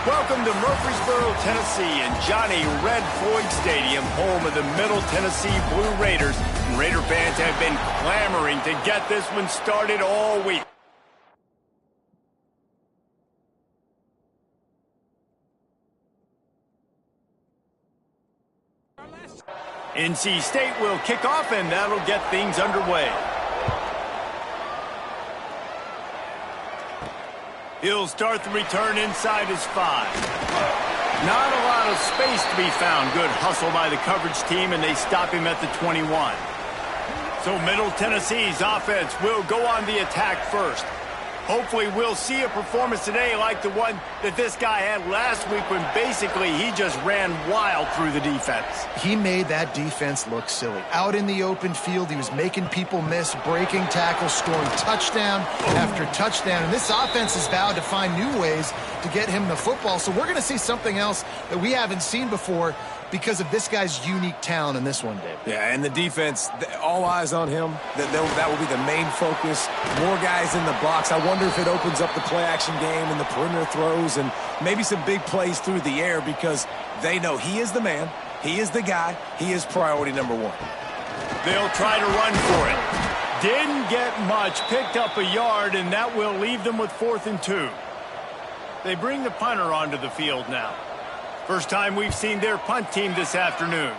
Welcome to Murfreesboro, Tennessee, and Johnny Red Floyd Stadium, home of the Middle Tennessee Blue Raiders. And Raider fans have been clamoring to get this one started all week. NC State will kick off, and that'll get things underway. He'll start the return inside his 5. Not a lot of space to be found. Good hustle by the coverage team, and they stop him at the 21. So Middle Tennessee's offense will go on the attack first. Hopefully we'll see a performance today like the one that this guy had last week when basically he just ran wild through the defense. He made that defense look silly. Out in the open field, he was making people miss, breaking tackles, scoring touchdown after touchdown. And this offense has vowed to find new ways to get him the football. So we're going to see something else that we haven't seen before because of this guy's unique talent in this one, Dave. Yeah, and the defense, all eyes on him. That will be the main focus. More guys in the box. I wonder if it opens up the play-action game and the perimeter throws and maybe some big plays through the air because they know he is the man, he is the guy, he is priority number 1. They'll try to run for it. Didn't get much, picked up a yard, and that will leave them with 4th and 2. They bring the punter onto the field now. First time we've seen their punt team this afternoon.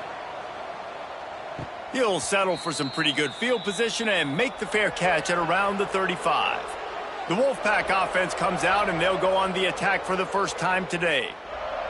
He'll settle for some pretty good field position and make the fair catch at around the 35. The Wolfpack offense comes out, and they'll go on the attack for the first time today.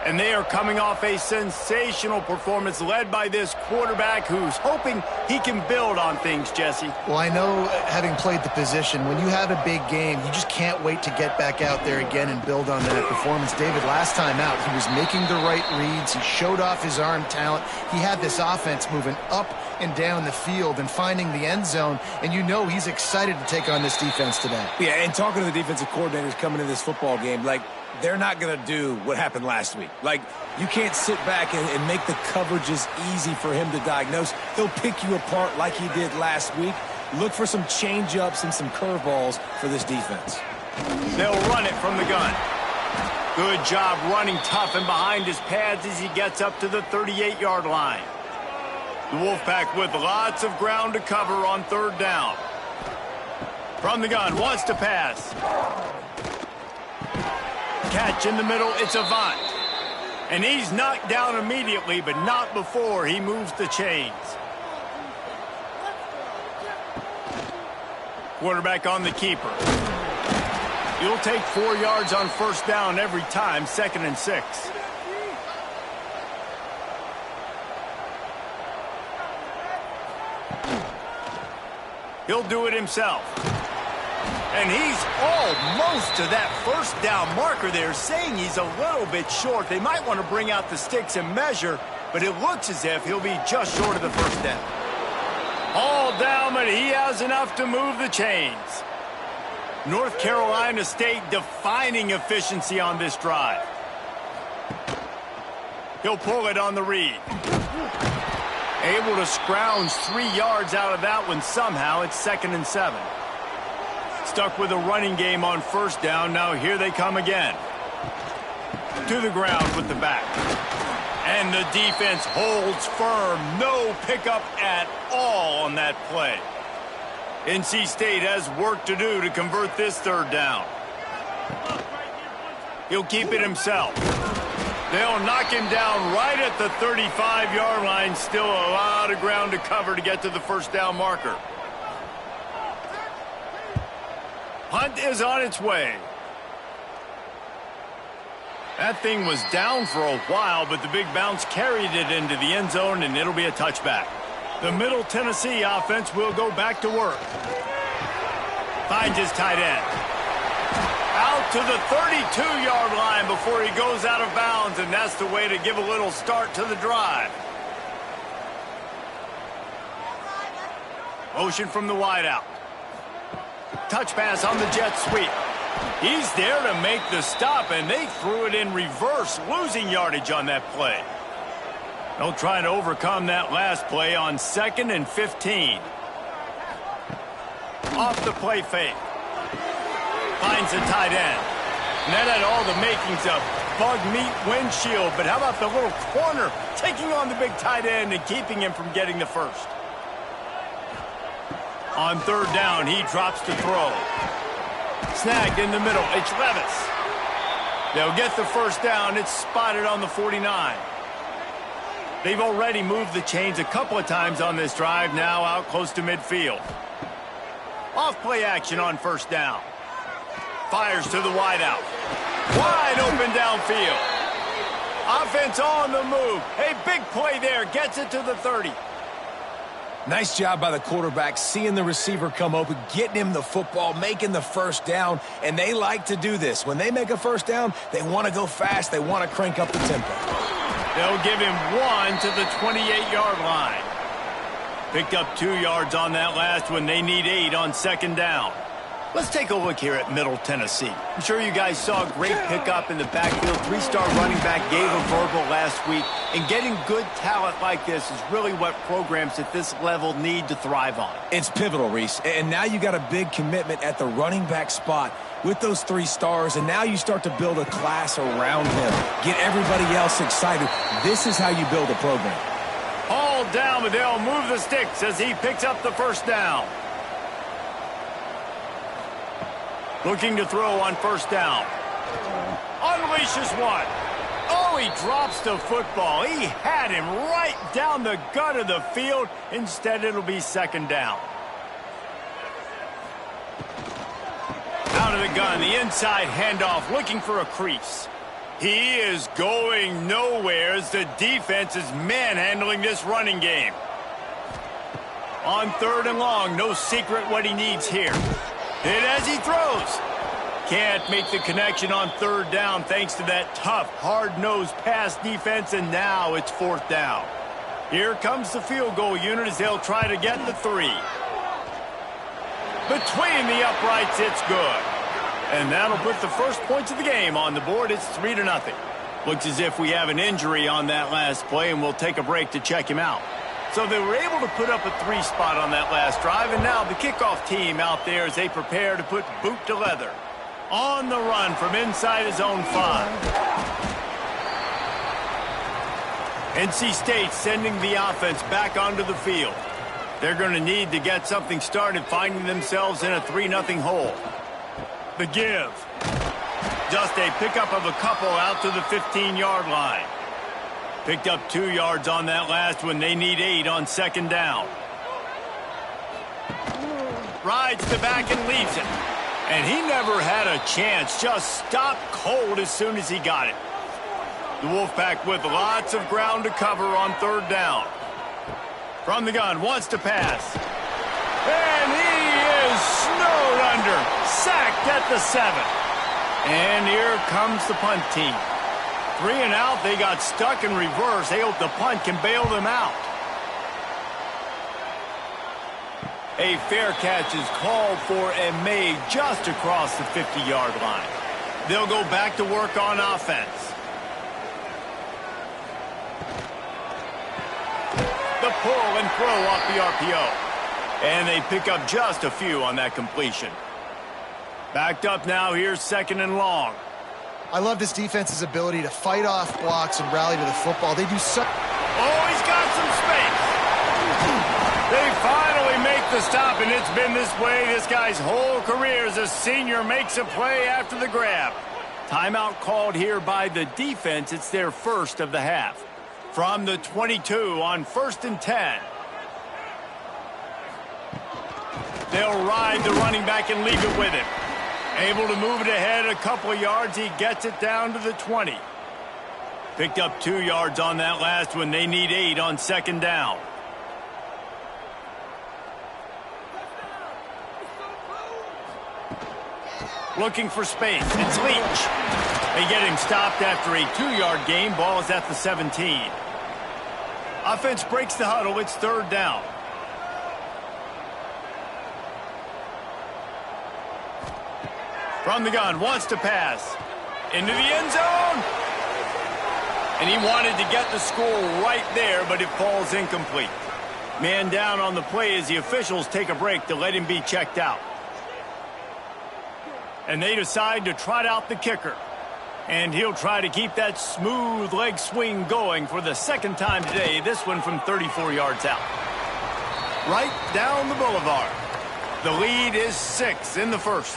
And they are coming off a sensational performance led by this quarterback who's hoping he can build on things, Jesse. Well, I know, having played the position, when you have a big game, you just can't wait to get back out there again and build on that performance. David, last time out, he was making the right reads. He showed off his arm talent. He had this offense moving up and down the field and finding the end zone, and you know he's excited to take on this defense today. Yeah, and talking to the defensive coordinators coming into this football game, like, they're not going to do what happened last week. Like, you can't sit back and make the coverages easy for him to diagnose. He'll pick you apart like he did last week. Look for some change-ups and some curveballs for this defense. They'll run it from the gun. Good job running tough and behind his pads as he gets up to the 38-yard line. The Wolfpack with lots of ground to cover on 3rd down. From the gun, wants to pass. Catch in the middle, it's Avant. And he's knocked down immediately, but not before he moves the chains. Quarterback on the keeper. He'll take 4 yards on 1st down every time, 2nd and 6. He'll do it himself. And he's almost to that 1st down marker there, saying he's a little bit short. They might want to bring out the sticks and measure, but it looks as if he'll be just short of the 1st down. All down, but he has enough to move the chains. North Carolina State defining efficiency on this drive. He'll pull it on the read. Able to scrounge 3 yards out of that one somehow. It's 2nd and 7. Stuck with a running game on 1st down. Now here they come again. To the ground with the back. And the defense holds firm. No pickup at all on that play. NC State has work to do to convert this 3rd down. He'll keep it himself. They'll knock him down right at the 35-yard line. Still a lot of ground to cover to get to the 1st down marker. Hunt is on its way. That thing was down for a while, but the big bounce carried it into the end zone, and it'll be a touchback. The Middle Tennessee offense will go back to work. Finds his tight end. Out to the 32-yard line before he goes out of bounds, and that's the way to give a little start to the drive. Motion from the wideout. Touch pass on the jet sweep. He's there to make the stop, and they threw it in reverse, losing yardage on that play. They'll try to overcome that last play on 2nd and 15. Off the play fake. Finds the tight end. And that had all the makings of bug meat windshield, but how about the little corner taking on the big tight end and keeping him from getting the first? On third down, he drops to throw. Snagged in the middle. It's Levis. They'll get the first down. It's spotted on the 49. They've already moved the chains a couple of times on this drive, now out close to midfield. Off play action on first down. Fires to the wideout. Wide open downfield. Offense on the move. A big play there. Gets it to the 30. Nice job by the quarterback, seeing the receiver come open, getting him the football, making the first down, and they like to do this. When they make a first down, they want to go fast. They want to crank up the tempo. They'll give him 1 to the 28-yard line. Picked up 2 yards on that last one. They need 8 on second down. Let's take a look here at Middle Tennessee. I'm sure you guys saw a great pickup in the backfield. 3-star running back gave a verbal last week. And getting good talent like this is really what programs at this level need to thrive on. It's pivotal, Reese. And now you got a big commitment at the running back spot with those 3 stars. And now you start to build a class around him. Get everybody else excited. This is how you build a program. All down, but they'll move the sticks as he picks up the first down. Looking to throw on first down. Unleashes one. Oh, he drops the football. He had him right down the gut of the field. Instead, it'll be second down. Out of the gun, the inside handoff, looking for a crease. He is going nowhere as the defense is manhandling this running game. On third and long, no secret what he needs here. Hit as he throws. Can't make the connection on third down thanks to that tough, hard-nosed pass defense, and now it's fourth down. Here comes the field goal unit as they'll try to get the 3. Between the uprights, it's good. And that'll put the first points of the game on the board. It's 3-0. Looks as if we have an injury on that last play, and we'll take a break to check him out. So they were able to put up a 3 spot on that last drive, and now the kickoff team out there as they prepare to put boot to leather. On the run from inside his own 5. NC State sending the offense back onto the field. They're going to need to get something started, finding themselves in a 3-0 hole. The give. Just a pickup of a couple out to the 15-yard line. Picked up 2 yards on that last one. They need 8 on second down. Rides to back and leaves it. And he never had a chance. Just stopped cold as soon as he got it. The Wolfpack with lots of ground to cover on third down. From the gun, wants to pass. And he is snowed under. Sacked at the 7. And here comes the punt team. 3 and out, they got stuck in reverse. They hope the punt can bail them out. A fair catch is called for and made just across the 50-yard line. They'll go back to work on offense. The pull and throw off the RPO. And they pick up just a few on that completion. Backed up now, here's second and long. I love this defense's ability to fight off blocks and rally to the football. They do so... Oh, he's got some space. They finally make the stop, and it's been this way this guy's whole career as a senior makes a play after the grab. Timeout called here by the defense. It's their first of the half. From the 22 on 1st and 10. They'll ride the running back and leave it with him. Able to move it ahead a couple of yards. He gets it down to the 20. Picked up 2 yards on that last one. They need 8 on second down. Looking for space. It's Leach. They get him stopped after a 2-yard gain. Ball is at the 17. Offense breaks the huddle. It's third down. From the gun, wants to pass. Into the end zone. And he wanted to get the score right there, but it falls incomplete. Man down on the play as the officials take a break to let him be checked out. And they decide to trot out the kicker. And he'll try to keep that smooth leg swing going for the second time today, this one from 34 yards out. Right down the boulevard. The lead is 6 in the first.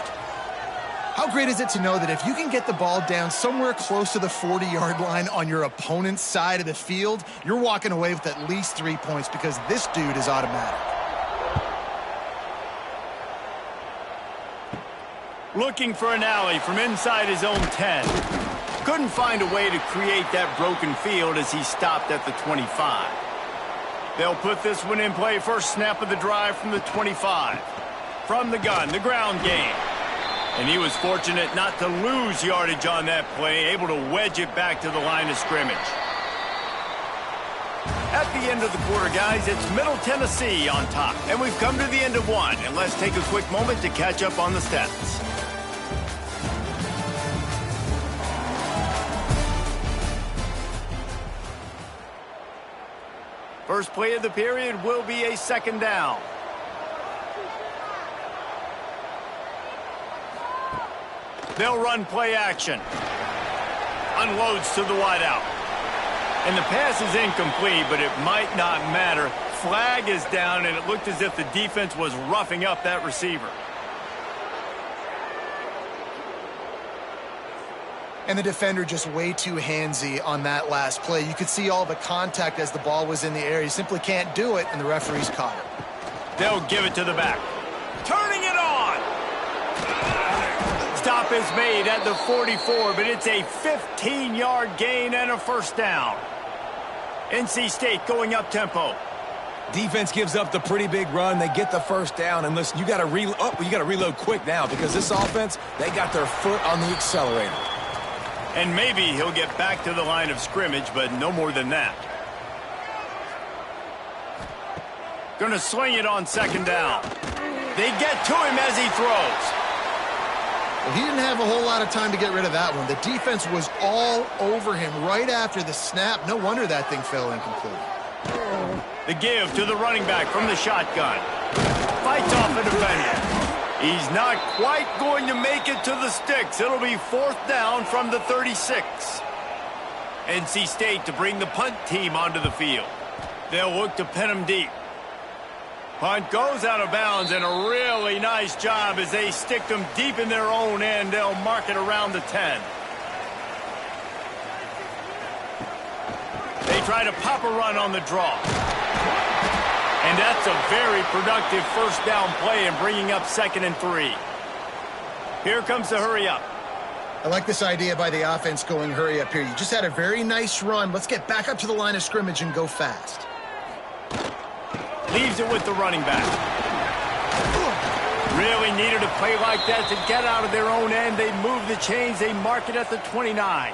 How great is it to know that if you can get the ball down somewhere close to the 40-yard line on your opponent's side of the field, you're walking away with at least 3 points because this dude is automatic. Looking for an alley from inside his own 10. Couldn't find a way to create that broken field as he stopped at the 25. They'll put this one in play first snap of the drive from the 25. From the gun, the ground game. And he was fortunate not to lose yardage on that play, able to wedge it back to the line of scrimmage. At the end of the quarter, guys, it's Middle Tennessee on top. And we've come to the end of one. And let's take a quick moment to catch up on the stats. First play of the period will be a second down. They'll run play action. Unloads to the wideout. And the pass is incomplete, but it might not matter. Flag is down, and it looked as if the defense was roughing up that receiver. And the defender just way too handsy on that last play. You could see all the contact as the ball was in the air. He simply can't do it, and the referee's caught it. They'll give it to the back. Turning it on! Stop is made at the 44, but it's a 15-yard gain and a first down. NC State going up tempo. Defense gives up the pretty big run. They get the first down. And listen, you got to reload quick now because this offense, they got their foot on the accelerator. And maybe he'll get back to the line of scrimmage, but no more than that. Going to swing it on second down. They get to him as he throws. Well, he didn't have a whole lot of time to get rid of that one. The defense was all over him right after the snap. No wonder that thing fell incomplete. The give to the running back from the shotgun. Fights off a defender. He's not quite going to make it to the sticks. It'll be fourth down from the 36. NC State to bring the punt team onto the field. They'll look to pin him deep. Punt goes out of bounds, and a really nice job as they stick them deep in their own end. They'll mark it around the 10. They try to pop a run on the draw. And that's a very productive first down play in bringing up 2nd and 3. Here comes the hurry up. I like this idea by the offense going hurry up here. You just had a very nice run. Let's get back up to the line of scrimmage and go fast. Leaves it with the running back. Really needed a play like that to get out of their own end. They move the chains. They mark it at the 29.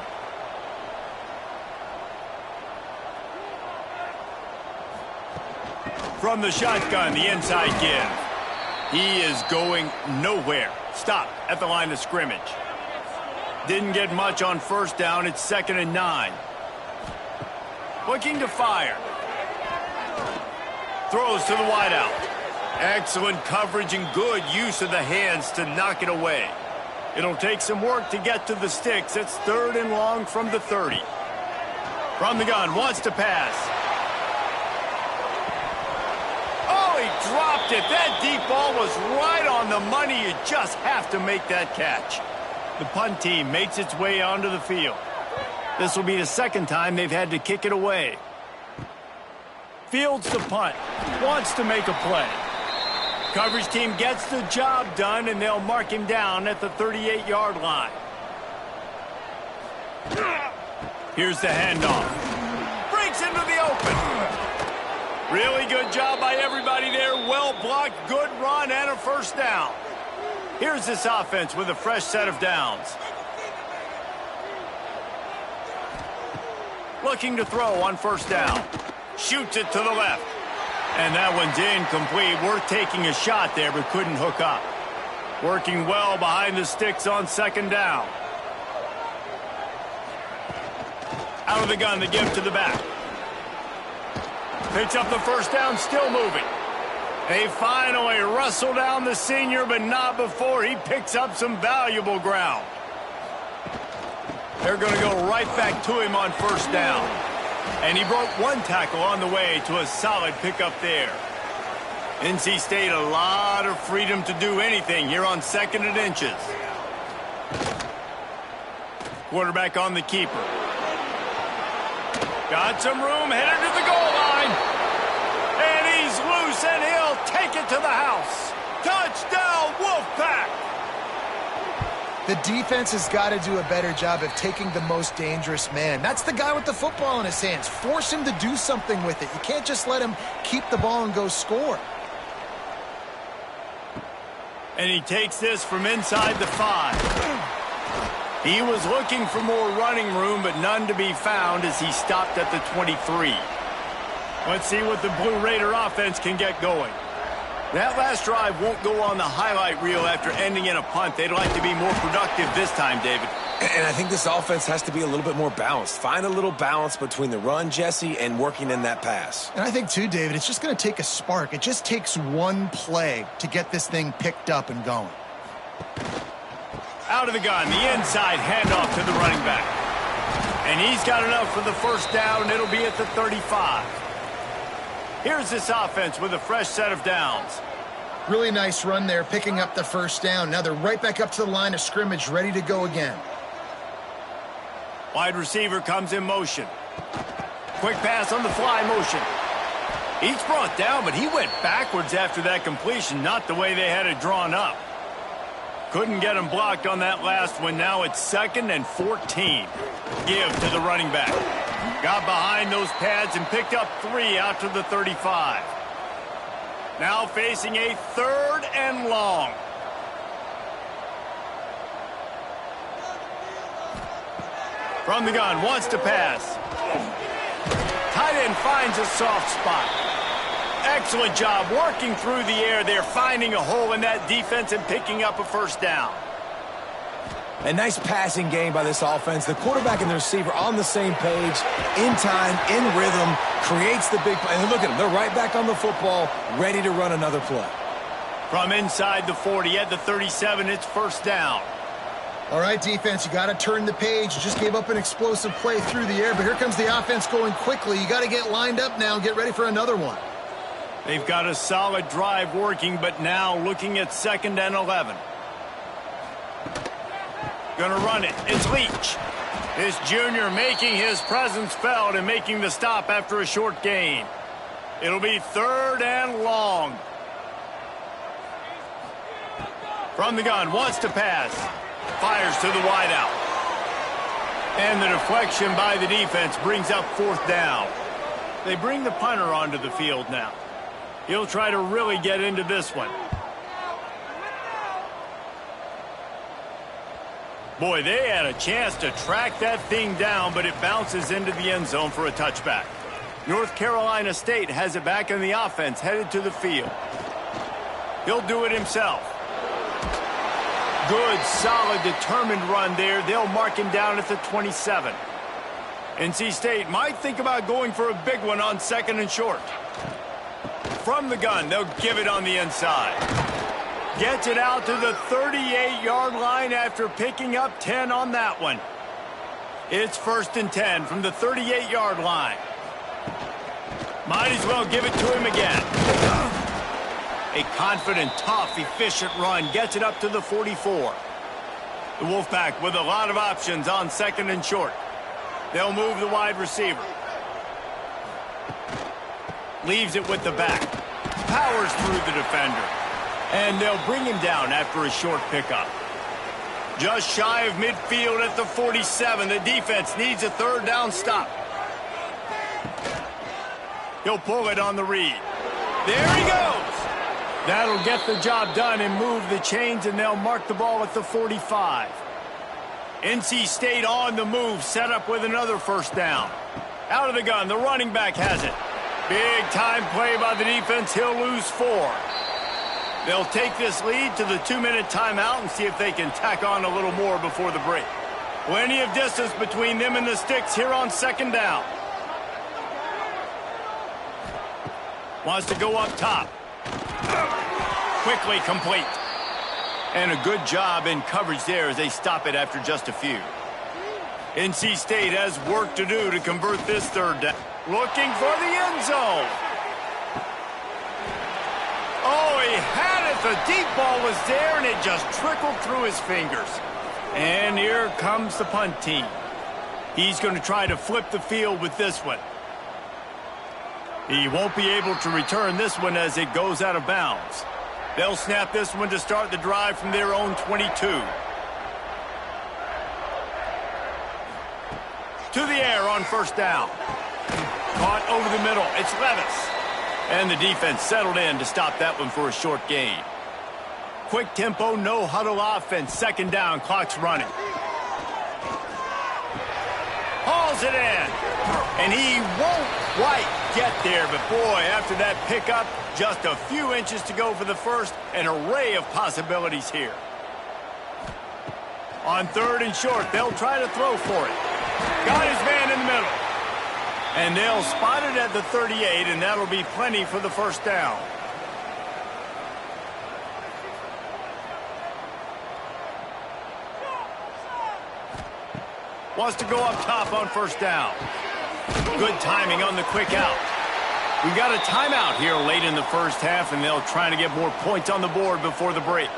From the shotgun, the inside give. He is going nowhere. Stop at the line of scrimmage. Didn't get much on first down. It's 2nd and 9. Looking to fire. Throws to the wideout. Excellent coverage and good use of the hands to knock it away. It'll take some work to get to the sticks. It's 3rd and long from the 30. From the gun, wants to pass. Oh, he dropped it. That deep ball was right on the money. You just have to make that catch. The punt team makes its way onto the field. This will be the second time they've had to kick it away. Fields the punt. Wants to make a play. Coverage team gets the job done, and they'll mark him down at the 38-yard line. Here's the handoff. Breaks into the open. Really good job by everybody there. Well blocked, good run, and a first down. Here's this offense with a fresh set of downs. Looking to throw on first down. Shoots it to the left. And that one's incomplete. Worth taking a shot there, but couldn't hook up. Working well behind the sticks on second down. Out of the gun, the give to the back. Picks up the first down, still moving. They finally wrestle down the senior, but not before he picks up some valuable ground. They're going to go right back to him on first down. And he broke one tackle on the way to a solid pickup there. NC State a lot of freedom to do anything here on 2nd and inches. Quarterback on the keeper. Got some room, headed to the goal line. And he's loose, and he'll take it to the house. Touchdown, Wolfpack! The defense has got to do a better job of taking the most dangerous man. That's the guy with the football in his hands. Force him to do something with it. You can't just let him keep the ball and go score. And he takes this from inside the 5. He was looking for more running room, but none to be found as he stopped at the 23. Let's see what the Blue Raider offense can get going. That last drive won't go on the highlight reel after ending in a punt. They'd like to be more productive this time, David. And I think this offense has to be a little bit more balanced. Find a little balance between the run, Jesse, and working in that pass. And I think, too, David, it's just going to take a spark. It just takes one play to get this thing picked up and going. Out of the gun, the inside handoff to the running back. And he's got enough for the first down. It'll be at the 35. Here's this offense with a fresh set of downs. Really nice run there, picking up the first down. Now they're right back up to the line of scrimmage, ready to go again. Wide receiver comes in motion. Quick pass on the fly motion. He's brought down, but he went backwards after that completion, not the way they had it drawn up. Couldn't get him blocked on that last one. Now it's 2nd and 14. Give to the running back. Got behind those pads and picked up 3 out to the 35. Now facing a 3rd and long. From the gun, wants to pass. Tight end finds a soft spot. Excellent job working through the air there, finding a hole in that defense and picking up a first down. A nice passing game by this offense. The quarterback and the receiver on the same page, in time, in rhythm, creates the big play. And look at them. They're right back on the football, ready to run another play. From inside the 40 at the 37, it's first down. All right, defense, you got to turn the page. You just gave up an explosive play through the air, but here comes the offense going quickly. You got to get lined up now and get ready for another one. They've got a solid drive working, but now looking at 2nd and 11. Gonna run it. It's Leach. This junior making his presence felt and making the stop after a short gain. It'll be 3rd and long. From the gun, wants to pass. Fires to the wideout. And the deflection by the defense brings up 4th down. They bring the punter onto the field now. He'll try to really get into this one. Boy, they had a chance to track that thing down, but it bounces into the end zone for a touchback. North Carolina State has it back in the offense, headed to the field. He'll do it himself. Good, solid, determined run there. They'll mark him down at the 27. NC State might think about going for a big one on 2nd and short. From the gun, they'll give it on the inside. Gets it out to the 38-yard line after picking up 10 on that one. It's 1st and 10 from the 38-yard line. Might as well give it to him again. A confident, tough, efficient run gets it up to the 44. The Wolfpack with a lot of options on 2nd and short. They'll move the wide receiver. Leaves it with the back. Powers through the defender. And they'll bring him down after a short pickup. Just shy of midfield at the 47. The defense needs a 3rd down stop. He'll pull it on the read. There he goes. That'll get the job done and move the chains, and they'll mark the ball at the 45. NC State on the move, set up with another first down. Out of the gun, the running back has it. Big time play by the defense. He'll lose 4. They'll take this lead to the 2-minute timeout and see if they can tack on a little more before the break. Plenty of distance between them and the sticks here on 2nd down. Wants to go up top. Quickly complete. And a good job in coverage there as they stop it after just a few. NC State has work to do to convert this third down. Looking for the end zone. Oh, he had it. The deep ball was there, and it just trickled through his fingers. And here comes the punt team. He's going to try to flip the field with this one. He won't be able to return this one as it goes out of bounds. They'll snap this one to start the drive from their own 22. To the air on first down. Caught over the middle. It's Levis. And the defense settled in to stop that one for a short gain. Quick tempo, no huddle offense. Second down, clock's running. Hauls it in. And he won't quite get there. But boy, after that pickup, just a few inches to go for the first. An array of possibilities here. On third and short, they'll try to throw for it. Got his man in the middle. And they'll spot it at the 38, and that'll be plenty for the first down. Wants to go up top on first down. Good timing on the quick out. We've got a timeout here late in the first half, and they'll try to get more points on the board before the break.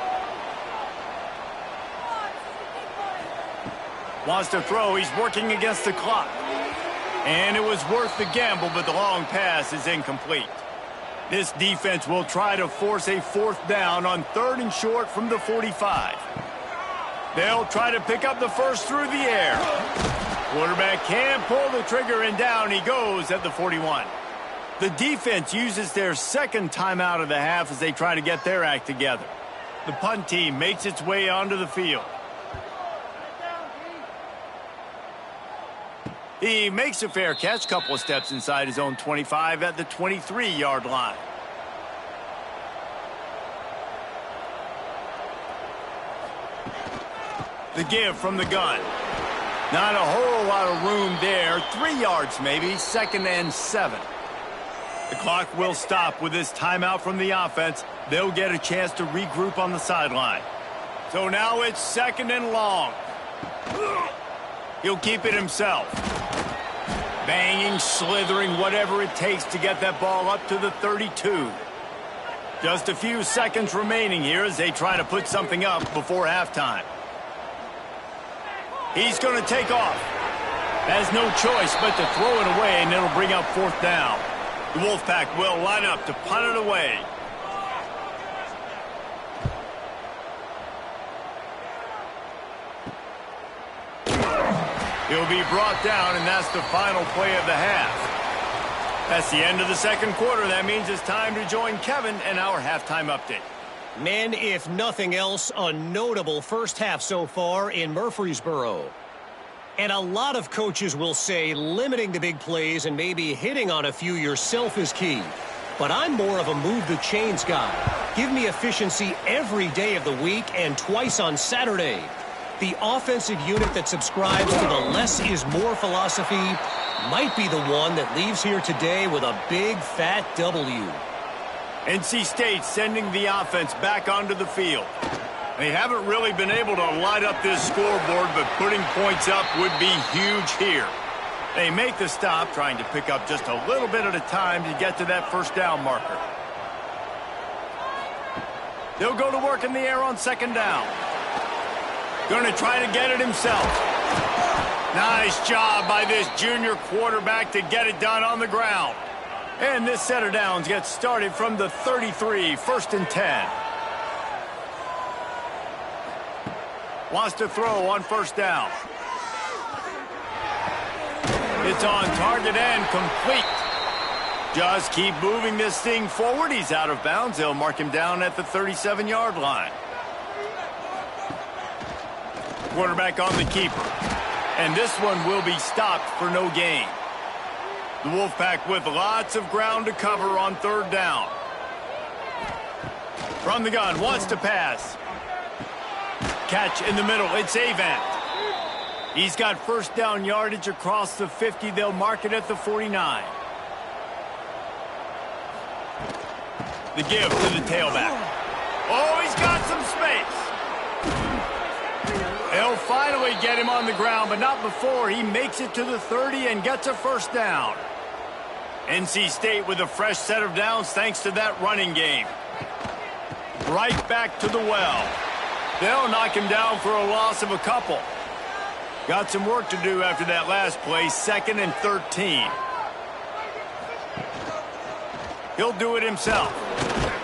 Wants to throw. He's working against the clock. And it was worth the gamble, but the long pass is incomplete. This defense will try to force a fourth down on third and short from the 45. They'll try to pick up the first through the air. Quarterback can't pull the trigger, and down he goes at the 41. The defense uses their second timeout of the half as they try to get their act together. The punt team makes its way onto the field. He makes a fair catch, couple of steps inside his own 25 at the 23-yard line. The give from the gun. Not a whole lot of room there. 3 yards maybe, second and 7. The clock will stop with this timeout from the offense. They'll get a chance to regroup on the sideline. So now it's second and long. He'll keep it himself. Banging, slithering, whatever it takes to get that ball up to the 32. Just a few seconds remaining here as they try to put something up before halftime. He's going to take off. Has no choice but to throw it away, and it'll bring up fourth down. The Wolfpack will line up to punt it away. He'll be brought down, and that's the final play of the half. That's the end of the second quarter. That means it's time to join Kevin and our halftime update. Men, if nothing else, a notable first half so far in Murfreesboro. And a lot of coaches will say limiting the big plays and maybe hitting on a few yourself is key. But I'm more of a move the chains guy. Give me efficiency every day of the week and twice on Saturday. The offensive unit that subscribes to the less is more philosophy might be the one that leaves here today with a big fat W. NC State sending the offense back onto the field. They haven't really been able to light up this scoreboard, but putting points up would be huge here. They make the stop, trying to pick up just a little bit at a time to get to that first down marker. They'll go to work in the air on second down. Going to try to get it himself. Nice job by this junior quarterback to get it done on the ground. And this set of downs gets started from the 33, first and 10. Wants to throw on first down. It's on target and complete. Just keep moving this thing forward. He's out of bounds. They'll mark him down at the 37-yard line. Quarterback on the keeper. And this one will be stopped for no gain. The Wolfpack with lots of ground to cover on third down. From the gun, wants to pass. Catch in the middle, it's Avant. He's got first down yardage across the 50. They'll mark it at the 49. The give to the tailback. Oh, he's got some space. They'll finally get him on the ground, but not before he makes it to the 30 and gets a first down. NC State with a fresh set of downs thanks to that running game. Right back to the well. They'll knock him down for a loss of a couple. Got some work to do after that last play, 2nd and 13. He'll do it himself.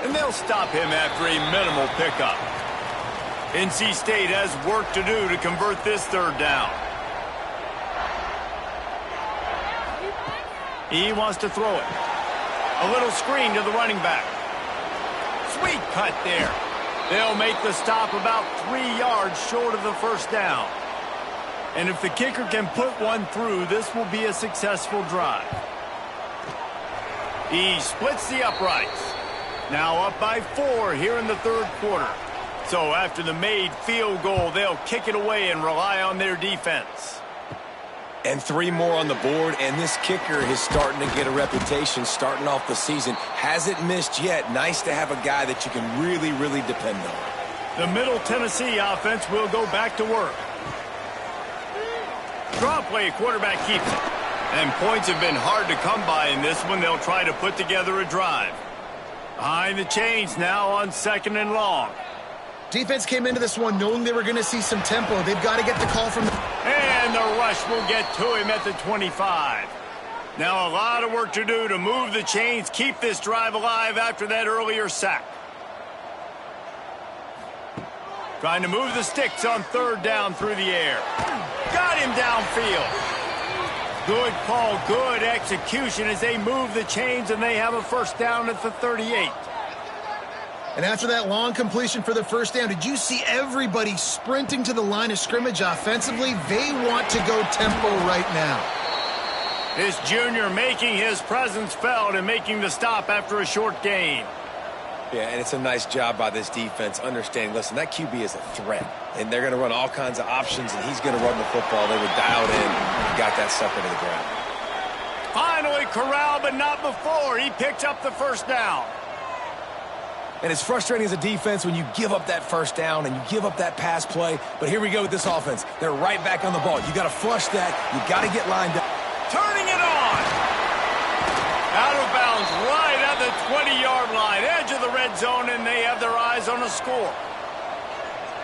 And they'll stop him after a minimal pickup. NC State has work to do to convert this 3rd down. He wants to throw it. A little screen to the running back. Sweet cut there. They'll make the stop about 3 yards short of the first down. And if the kicker can put one through, this will be a successful drive. He splits the uprights. Now up by 4 here in the 3rd quarter. So after the made field goal, they'll kick it away and rely on their defense. And 3 more on the board, and this kicker is starting to get a reputation starting off the season. Hasn't missed yet. Nice to have a guy that you can really, really depend on. The Middle Tennessee offense will go back to work. Draw play, quarterback keeps it. And points have been hard to come by in this one. They'll try to put together a drive. Behind the chains now on 2nd and long. Defense came into this one knowing they were going to see some tempo. They've got to get the call from... And the rush will get to him at the 25. Now a lot of work to do to move the chains, keep this drive alive after that earlier sack. Trying to move the sticks on 3rd down through the air. Got him downfield. Good call, good execution as they move the chains, and they have a first down at the 38. And after that long completion for the first down, did you see everybody sprinting to the line of scrimmage offensively? They want to go tempo right now. This junior making his presence felt and making the stop after a short gain. Yeah, and it's a nice job by this defense understanding, listen, that QB is a threat, and they're going to run all kinds of options, and he's going to run the football. They were dialed in and got that sucker to the ground. Finally corralled, but not before. He picks up the first down. And it's frustrating as a defense when you give up that first down and you give up that pass play. But here we go with this offense. They're right back on the ball. You got to flush that. You got to get lined up. Turning it on. Out of bounds right at the 20-yard line. Edge of the red zone, and they have their eyes on a score.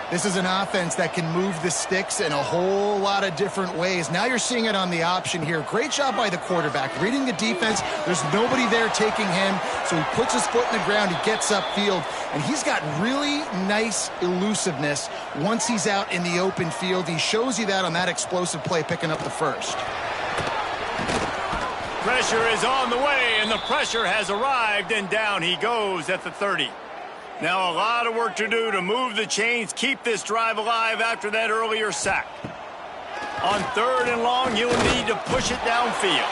This is an offense that can move the sticks in a whole lot of different ways. Now you're seeing it on the option here. Great job by the quarterback. Reading the defense, there's nobody there taking him, so he puts his foot in the ground, he gets upfield, and he's got really nice elusiveness once he's out in the open field. He shows you that on that explosive play, picking up the first. Pressure is on the way, and the pressure has arrived, and down he goes at the 30. Now a lot of work to do to move the chains, keep this drive alive after that earlier sack. On 3rd and long, he'll need to push it downfield.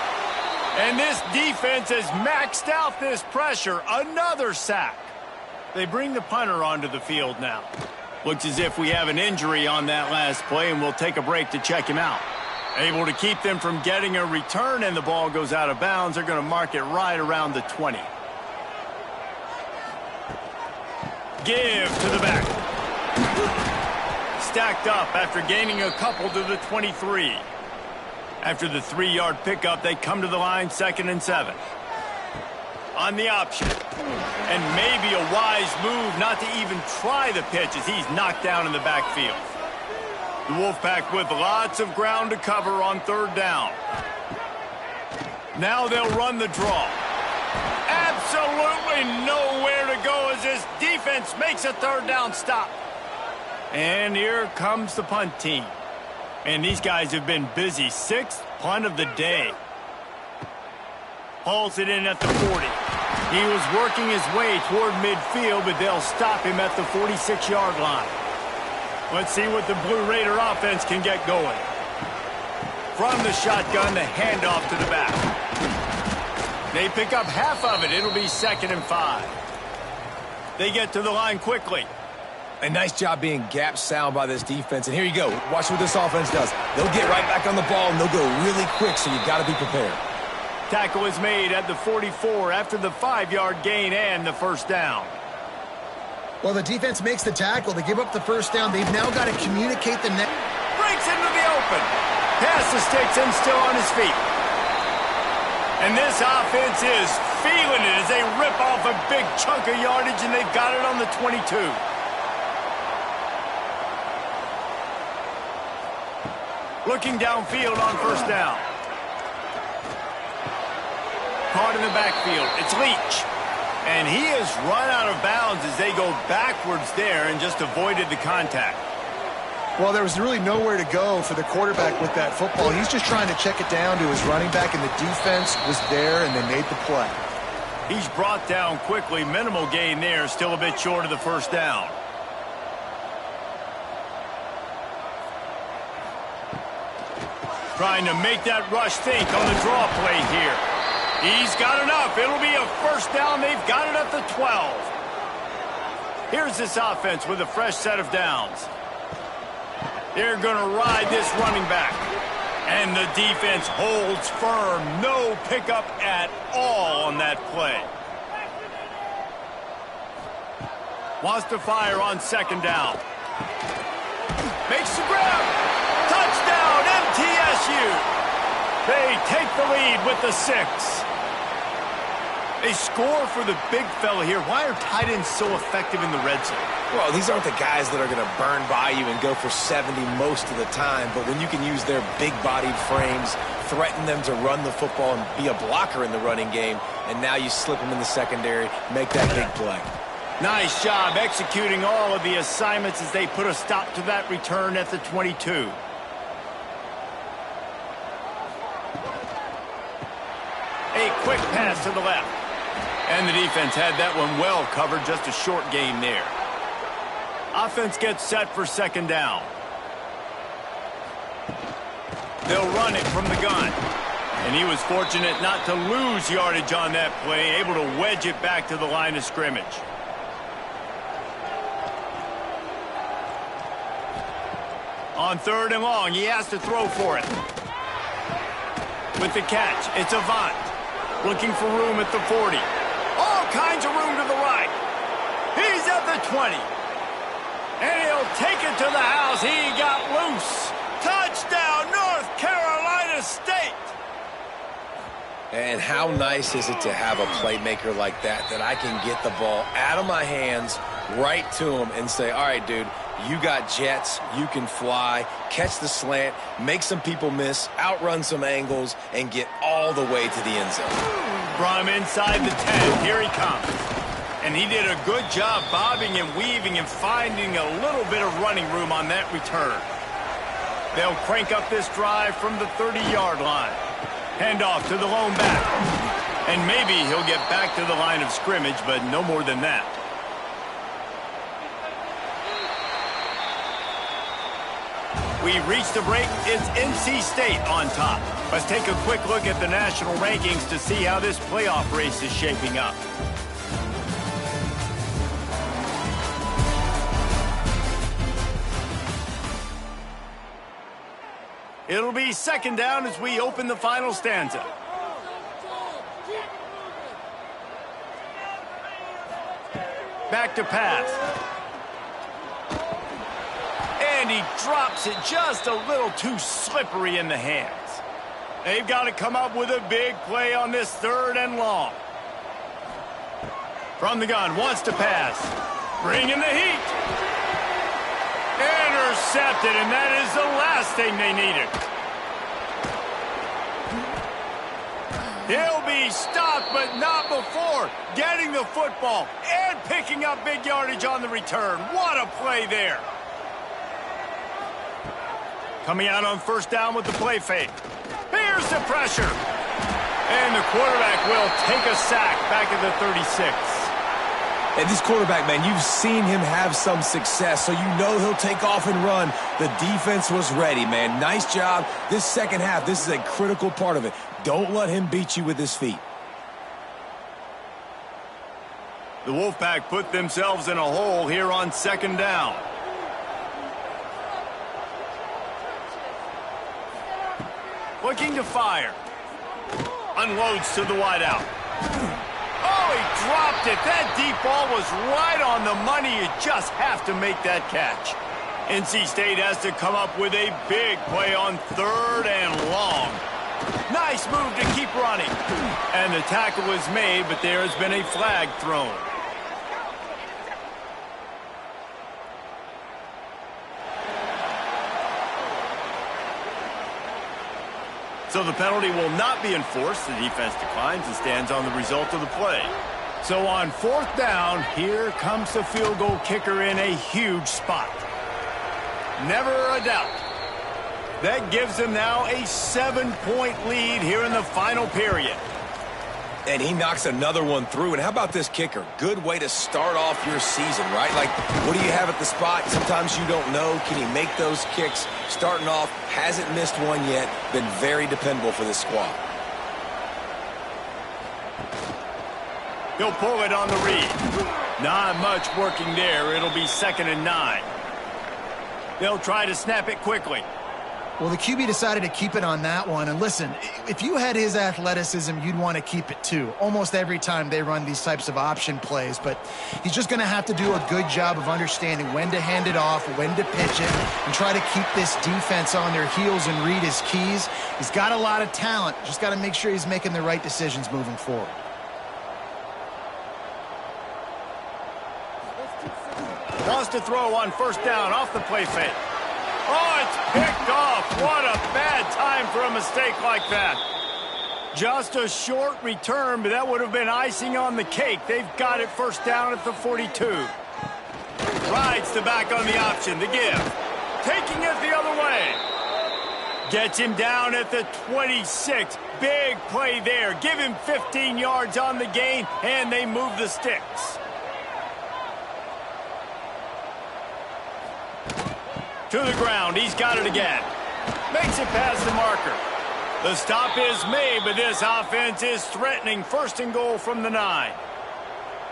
And this defense has maxed out this pressure. Another sack. They bring the punter onto the field now. Looks as if we have an injury on that last play, and we'll take a break to check him out. Able to keep them from getting a return, and the ball goes out of bounds. They're going to mark it right around the 20. Give to the back. Stacked up after gaining a couple to the 23. After the 3-yard pickup, they come to the line 2nd and 7. On the option. And maybe a wise move not to even try the pitch as he's knocked down in the backfield. The Wolfpack with lots of ground to cover on 3rd down. Now they'll run the draw. Absolutely nowhere to go as this defense makes a 3rd down stop. And here comes the punt team. And these guys have been busy. 6th punt of the day. Hauls it in at the 40. He was working his way toward midfield, but they'll stop him at the 46-yard line. Let's see what the Blue Raider offense can get going. From the shotgun, the handoff to the back. They pick up half of it. It'll be 2nd and 5. They get to the line quickly. A nice job being gap sound by this defense. And here you go. Watch what this offense does. They'll get right back on the ball, and they'll go really quick, so you've got to be prepared. Tackle is made at the 44 after the 5-yard gain and the first down. Well, the defense makes the tackle. They give up the first down. They've now got to communicate the next. Breaks into the open. Past the sticks and still on his feet. And this offense is feeling it as they rip off a big chunk of yardage, and they've got it on the 22. Looking downfield on first down. Caught in the backfield. It's Leach. And he has run out of bounds as they go backwards there and just avoided the contact. Well, there was really nowhere to go for the quarterback with that football. He's just trying to check it down to his running back, and the defense was there, and they made the play. He's brought down quickly. Minimal gain there. Still a bit short of the first down. Trying to make that rush think on the draw play here. He's got enough. It'll be a first down. They've got it at the 12. Here's this offense with a fresh set of downs. They're going to ride this running back. And the defense holds firm. No pickup at all on that play. Wants to fire on second down. Makes the grab. Touchdown, MTSU. They take the lead with the 6. They score for the big fella here. Why are tight ends so effective in the red zone? Well, these aren't the guys that are going to burn by you and go for 70 most of the time, but when you can use their big-bodied frames, threaten them to run the football and be a blocker in the running game, and now you slip them in the secondary, make that big play. Nice job executing all of the assignments as they put a stop to that return at the 22. A quick pass to the left. And the defense had that one well covered, just a short gain there. Offense gets set for second down. They'll run it from the gun. And he was fortunate not to lose yardage on that play, able to wedge it back to the line of scrimmage. On third and long, he has to throw for it. With the catch, it's Avant. Looking for room at the 40. All kinds of room to the right. He's at the 20. And he'll take it to the house. He got loose. Touchdown, North Carolina State. And how nice is it to have a playmaker like that I can get the ball out of my hands right to him and say, all right, dude, you got jets, you can fly, catch the slant, make some people miss, outrun some angles, and get all the way to the end zone. From inside the 10, here he comes. And he did a good job bobbing and weaving and finding a little bit of running room on that return. They'll crank up this drive from the 30-yard line. Handoff to the lone back. And maybe he'll get back to the line of scrimmage, but no more than that. We reached the break. It's NC State on top. Let's take a quick look at the national rankings to see how this playoff race is shaping up. It'll be second down as we open the final stanza. Back to pass. And he drops it just a little too slippery in the hands. They've got to come up with a big play on this third and long. From the gun, wants to pass. Bring in the heat. Intercepted, and that is the last thing they needed. He'll be stopped, but not before getting the football and picking up big yardage on the return. What a play there. Coming out on first down with the play fake. Here's the pressure. And the quarterback will take a sack back at the 36. And this quarterback, man, you've seen him have some success, so you know he'll take off and run. The defense was ready, man. Nice job. This second half, this is a critical part of it. Don't let him beat you with his feet. The Wolfpack put themselves in a hole here on second down. Looking to fire. Unloads to the wideout. Oh, he dropped it. That deep ball was right on the money. You just have to make that catch. NC State has to come up with a big play on 3rd and long. Nice move to keep running. And the tackle was made, but there has been a flag thrown. So the penalty will not be enforced. The defense declines and stands on the result of the play. So on 4th down, here comes the field goal kicker in a huge spot. Never a doubt. That gives them now a 7-point lead here in the final period. And he knocks another one through. And how about this kicker? Good way to start off your season, right? Like, what do you have at the spot? Sometimes you don't know. Can he make those kicks? Starting off, hasn't missed one yet. Been very dependable for this squad. He'll pull it on the read. Not much working there. It'll be 2nd and 9. They'll try to snap it quickly. Well, the QB decided to keep it on that one. And listen, if you had his athleticism, you'd want to keep it too. Almost every time they run these types of option plays. But he's just going to have to do a good job of understanding when to hand it off, when to pitch it, and try to keep this defense on their heels and read his keys. He's got a lot of talent. Just got to make sure he's making the right decisions moving forward. Wants to throw on 1st down off the play fake. Oh, it's picked off. What a bad time for a mistake like that. Just a short return, but that would have been icing on the cake. They've got it 1st down at the 42. Rides the back on the option, the give. Taking it the other way. Gets him down at the 26. Big play there. Give him 15 yards on the gain, and they move the sticks. To the ground. He's got it again. Makes it past the marker. The stop is made, but this offense is threatening 1st and goal from the 9.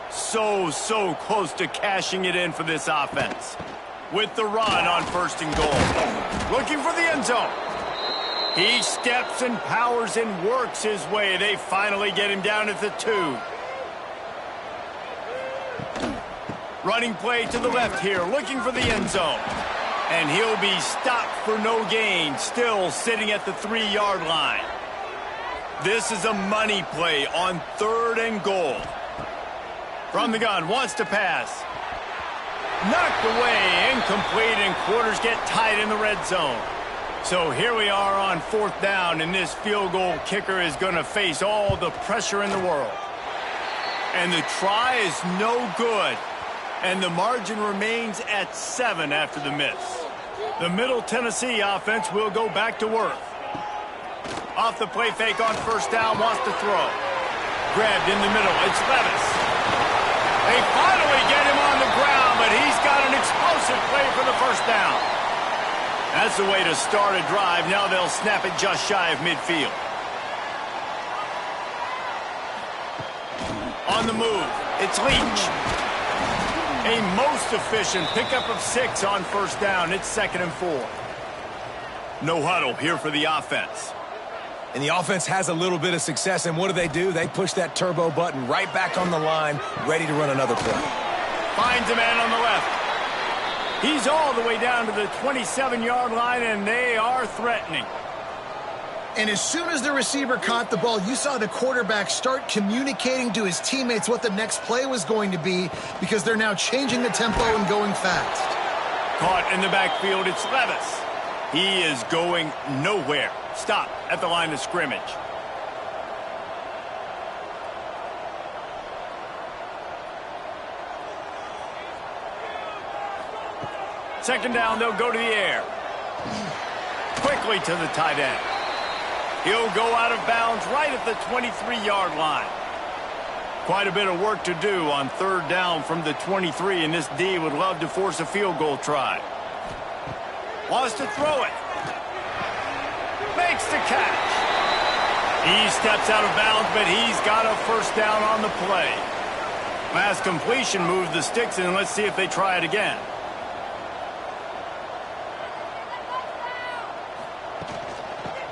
So close to cashing it in for this offense. With the run on 1st and goal. Looking for the end zone. He steps and powers and works his way. They finally get him down at the 2. Running play to the left here. Looking for the end zone. And he'll be stopped for no gain, still sitting at the 3-yard line. This is a money play on 3rd and goal. From the gun, wants to pass. Knocked away, incomplete, and quarters get tight in the red zone. So here we are on 4th down, and this field goal kicker is going to face all the pressure in the world. And the try is no good. And the margin remains at 7 after the miss. The Middle Tennessee offense will go back to work. Off the play fake on 1st down, wants to throw. Grabbed in the middle, it's Levis. They finally get him on the ground, but he's got an explosive play for the 1st down. That's the way to start a drive. Now they'll snap it just shy of midfield. On the move, it's Leach. A most efficient pickup of 6 on 1st down. It's 2nd and 4. No huddle here for the offense. And the offense has a little bit of success, and what do? They push that turbo button right back on the line, ready to run another play. Finds a man on the left. He's all the way down to the 27-yard line, and they are threatening. And as soon as the receiver caught the ball, you saw the quarterback start communicating to his teammates what the next play was going to be, because they're now changing the tempo and going fast. Caught in the backfield, it's Levis. He is going nowhere. Stop at the line of scrimmage. Second down, they'll go to the air. Quickly to the tight end. He'll go out of bounds right at the 23-yard line. Quite a bit of work to do on 3rd down from the 23, and this D would love to force a field goal try. Wants to throw it. Makes the catch. He steps out of bounds, but he's got a 1st down on the play. Last completion moved the sticks, and let's see if they try it again.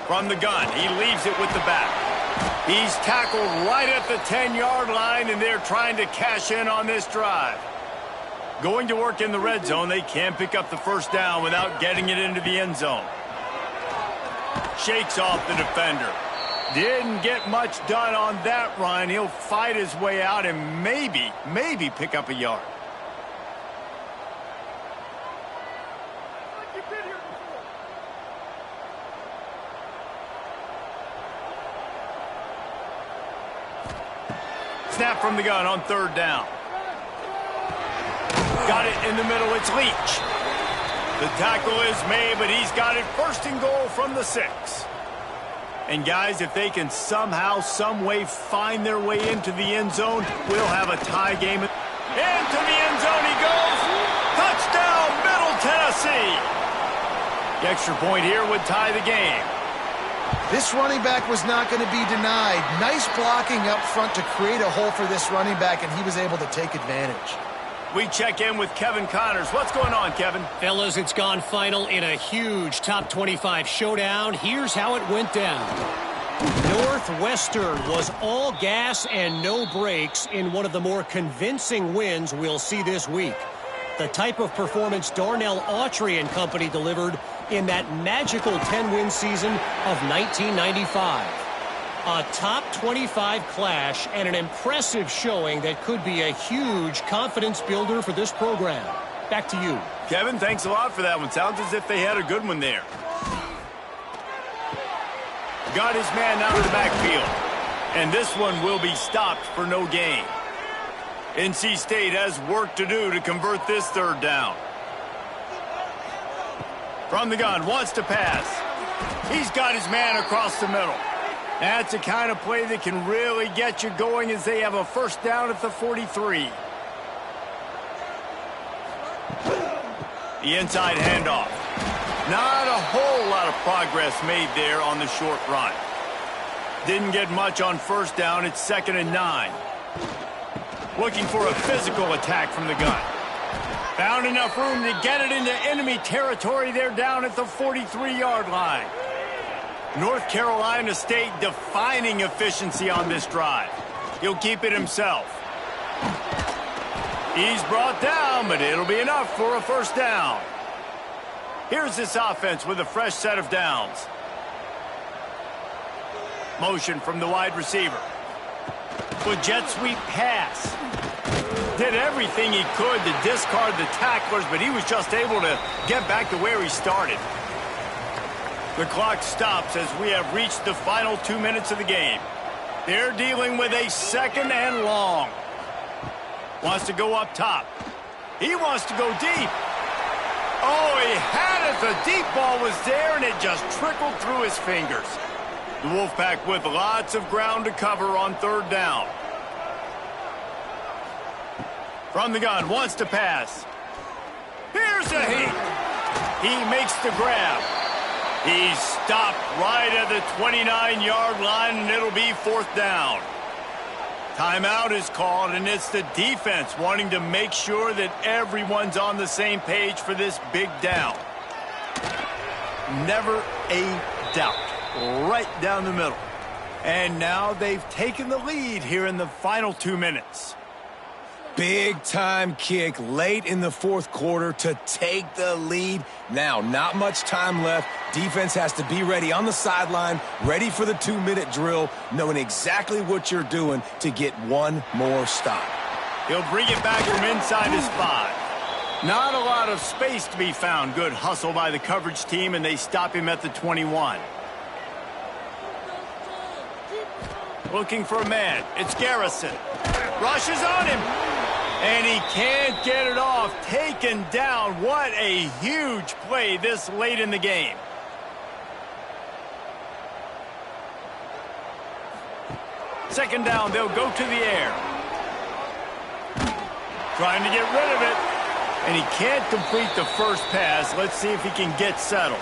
From the gun, he leaves it with the back. He's tackled right at the 10-yard line, and they're trying to cash in on this drive. Going to work in the red zone, they can pick up the first down without getting it into the end zone. Shakes off the defender. Didn't get much done on that run. He'll fight his way out and maybe pick up a yard. Snap from the gun on third down. Got it in the middle. It's Leach. The tackle is made, but he's got it first and goal from the 6. And guys, if they can somehow, some way find their way into the end zone, we'll have a tie game. Into the end zone he goes. Touchdown, Middle Tennessee. The extra point here would tie the game. This running back was not going to be denied. Nice blocking up front to create a hole for this running back, and he was able to take advantage. We check in with Kevin Connors. What's going on, Kevin? Fellas, it's gone final in a huge top 25 showdown. Here's how it went down. Northwestern was all gas and no brakes in one of the more convincing wins we'll see this week. The type of performance Darnell Autry and company delivered in that magical 10-win season of 1995. A top 25 clash and an impressive showing that could be a huge confidence builder for this program. Back to you. Kevin, thanks a lot for that one. Sounds as if they had a good one there. Got his man out of the backfield. And this one will be stopped for no gain. NC State has work to do to convert this third down. From the gun, wants to pass. He's got his man across the middle. That's the kind of play that can really get you going as they have a first down at the 43. The inside handoff. Not a whole lot of progress made there on the short run. Didn't get much on first down. It's 2nd and 9. Looking for a physical attack from the gun. Found enough room to get it into enemy territory. They're down at the 43-yard line. North Carolina State defining efficiency on this drive. He'll keep it himself. He's brought down, but it'll be enough for a first down. Here's this offense with a fresh set of downs. Motion from the wide receiver. With jet sweep pass. Did everything he could to discard the tacklers, but he was just able to get back to where he started. The clock stops as we have reached the final 2 minutes of the game. They're dealing with a 2nd and long. Wants to go up top. He wants to go deep. Oh, he had it. The deep ball was there, and it just trickled through his fingers. The Wolfpack with lots of ground to cover on third down. From the gun, wants to pass. Here's a heat. He makes the grab. He's stopped right at the 29-yard line, and it'll be 4th down. Timeout is called, and it's the defense wanting to make sure that everyone's on the same page for this big down. Never a doubt. Right down the middle. And now they've taken the lead here in the final 2 minutes. Big-time kick late in the 4th quarter to take the lead. Now, not much time left. Defense has to be ready on the sideline, ready for the 2-minute drill, knowing exactly what you're doing to get one more stop. He'll bring it back from inside his 5. Not a lot of space to be found. Good hustle by the coverage team, and they stop him at the 21. Looking for a man. It's Garrison. Rushes on him. And he can't get it off. Taken down. What a huge play this late in the game. Second down, they'll go to the air. Trying to get rid of it. And he can't complete the first pass. Let's see if he can get settled.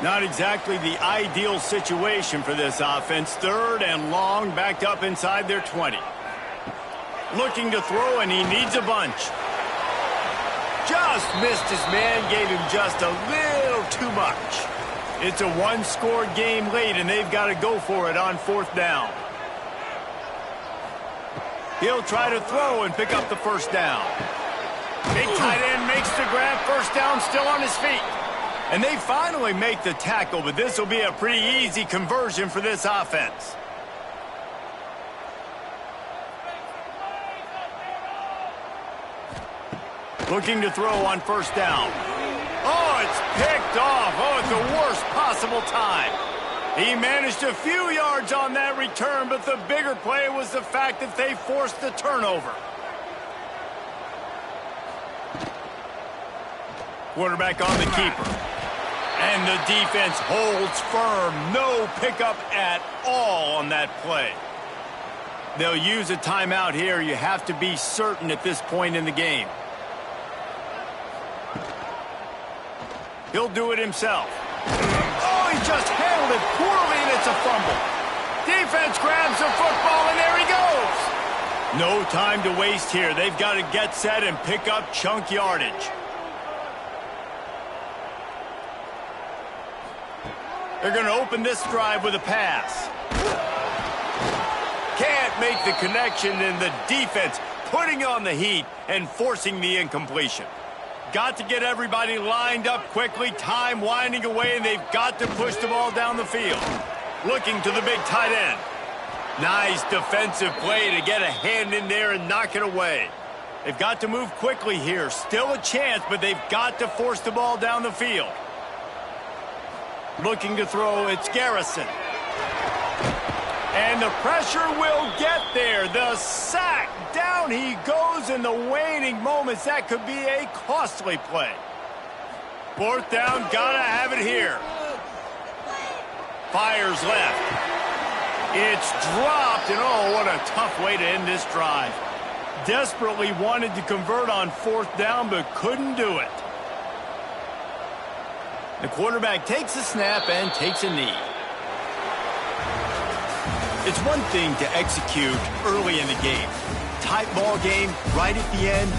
Not exactly the ideal situation for this offense. 3rd and long, backed up inside their 20. Looking to throw, and he needs a bunch. Just missed his man, gave him just a little too much. It's a one-score game late, and they've got to go for it on 4th down. He'll try to throw and pick up the first down. Big tight end makes the grab. First down, still on his feet. And they finally make the tackle, but this will be a pretty easy conversion for this offense. Looking to throw on first down. Oh, it's picked off. Oh, at the worst possible time. He managed a few yards on that return, but the bigger play was the fact that they forced the turnover. Quarterback on the keeper. And the defense holds firm. No pickup at all on that play. They'll use a timeout here. You have to be certain at this point in the game. He'll do it himself. Oh, he just handled it poorly, and it's a fumble. Defense grabs the football, and there he goes. No time to waste here. They've got to get set and pick up chunk yardage. They're going to open this drive with a pass. Can't make the connection, and the defense putting on the heat and forcing the incompletion. Got to get everybody lined up quickly, time winding away, and they've got to push the ball down the field. Looking to the big tight end. Nice defensive play to get a hand in there and knock it away. They've got to move quickly here. Still a chance, but they've got to force the ball down the field. Looking to throw, it's Garrison. And the pressure will get there. The sack. Down he goes in the waning moments. That could be a costly play. Fourth down, gotta have it here. Fires left. It's dropped, and oh, what a tough way to end this drive. Desperately wanted to convert on fourth down, but couldn't do it. The quarterback takes a snap and takes a knee. It's one thing to execute early in the game. Tight ball game, right at the end,